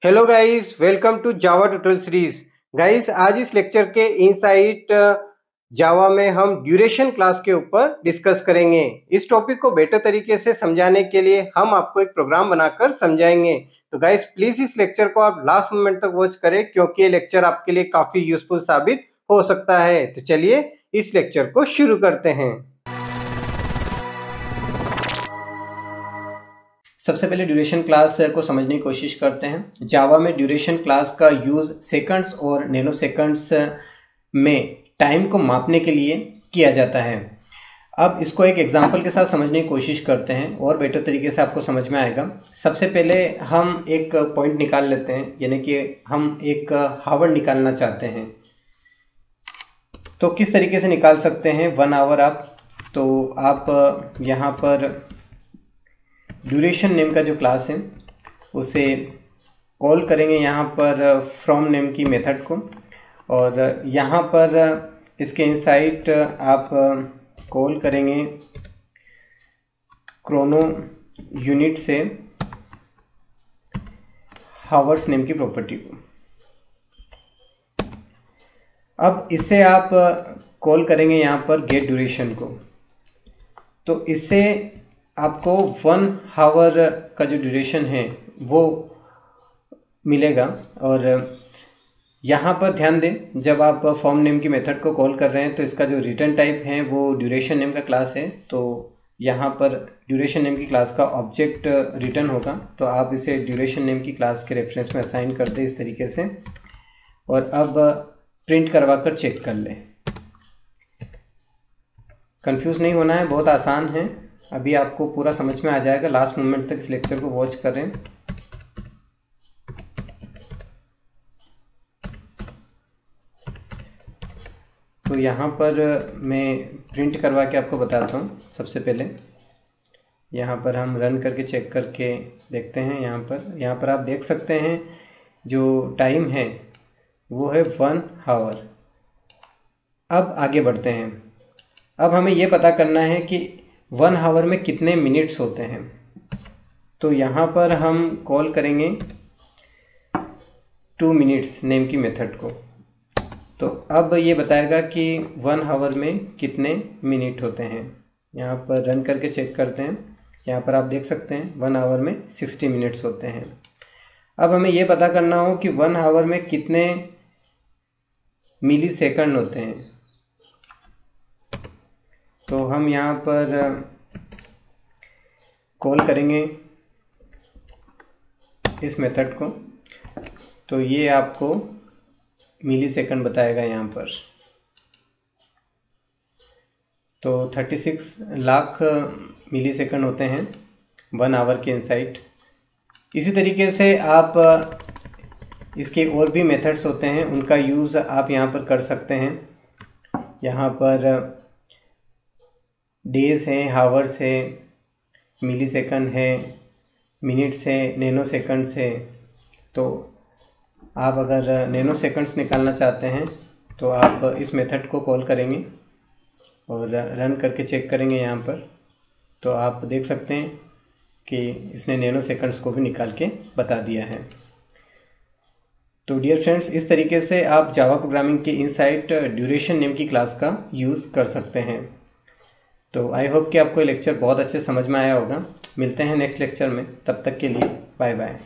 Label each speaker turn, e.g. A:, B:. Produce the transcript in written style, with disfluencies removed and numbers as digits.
A: Hello guys, welcome to Java tutorial series. Guys, आज इस lecture के इनसाइट जावा में हम ड्यूरेशन क्लास के ऊपर डिस्कस करेंगे। इस टॉपिक को बेटर तरीके से समझाने के लिए हम आपको एक प्रोग्राम बनाकर समझाएंगे। तो गाइस, प्लीज इस लेक्चर को आप लास्ट मोमेंट तक वॉच करें क्योंकि ये लेक्चर आपके लिए काफी यूजफुल साबित हो सकता है। तो चलिए इस लेक्चर को शुरू करते हैं। सबसे पहले ड्यूरेशन क्लास को समझने की कोशिश करते हैं। जावा में ड्यूरेशन क्लास का यूज़ सेकंड्स और नैनो सेकंड्स में टाइम को मापने के लिए किया जाता है। अब इसको एक एग्जांपल के साथ समझने की कोशिश करते हैं और बेटर तरीके से आपको समझ में आएगा। सबसे पहले हम एक पॉइंट निकाल लेते हैं, यानी कि हम एक हावर निकालना चाहते हैं। तो किस तरीके से निकाल सकते हैं 1 आवर तो आप यहाँ पर ड्यूरेशन नेम का जो क्लास है उसे कॉल करेंगे यहाँ पर फ्रॉम नेम की मेथड को, और यहाँ पर इसके इनसाइड आप कॉल करेंगे क्रोनो यूनिट से हावर्स नेम की प्रॉपर्टी को। अब इससे आप कॉल करेंगे यहाँ पर गेट ड्यूरेशन को, तो इससे आपको 1 आवर का जो ड्यूरेशन है वो मिलेगा। और यहाँ पर ध्यान दें, जब आप फॉर्म नेम की मेथड को कॉल कर रहे हैं तो इसका जो रिटर्न टाइप है वो ड्यूरेशन नेम का क्लास है, तो यहाँ पर ड्यूरेशन नेम की क्लास का ऑब्जेक्ट रिटर्न होगा। तो आप इसे ड्यूरेशन नेम की क्लास के रेफरेंस में असाइन कर दें इस तरीके से, और अब प्रिंट करवा कर चेक कर लें। कंफ्यूज नहीं होना है, बहुत आसान है, अभी आपको पूरा समझ में आ जाएगा। लास्ट मोमेंट तक इस लेक्चर को वॉच करें। तो यहाँ पर मैं प्रिंट करवा के आपको बताता हूँ। सबसे पहले यहाँ पर हम रन करके चेक करके देखते हैं। यहाँ पर आप देख सकते हैं जो टाइम है वो है 1 आवर। अब आगे बढ़ते हैं। अब हमें ये पता करना है कि 1 आवर में कितने मिनट्स होते हैं। तो यहाँ पर हम कॉल करेंगे 2 मिनट्स नेम की मेथड को। तो अब ये बताएगा कि 1 आवर में कितने मिनट होते हैं। यहाँ पर रन करके चेक करते हैं। यहाँ पर आप देख सकते हैं 1 आवर में 60 मिनट्स होते हैं। अब हमें ये पता करना हो कि 1 आवर में कितने मिली सेकंड होते हैं। तो हम यहाँ पर कॉल करेंगे इस मेथड को, तो ये आपको मिली सेकंड बताएगा यहाँ पर। तो 36 लाख मिली सेकंड होते हैं 1 आवर के इनसाइड। इसी तरीके से आप इसके और भी मेथड्स होते हैं, उनका यूज़ आप यहाँ पर कर सकते हैं। यहाँ पर डेज़ हैं, हावर्स है, मिली सेकंड है, मिनट्स है, नैनो सेकंड्स है। तो आप अगर नैनो सेकंड्स निकालना चाहते हैं तो आप इस मेथड को कॉल करेंगे और रन करके चेक करेंगे यहाँ पर। तो आप देख सकते हैं कि इसने नैनो सेकंड्स को भी निकाल के बता दिया है। तो डियर फ्रेंड्स, इस तरीके से आप जावा प्रोग्रामिंग के इनसाइड ड्यूरेशन नेम की क्लास का यूज़ कर सकते हैं। तो आई होप कि आपको ये लेक्चर बहुत अच्छे समझ में आया होगा। मिलते हैं नेक्स्ट लेक्चर में, तब तक के लिए बाय बाय।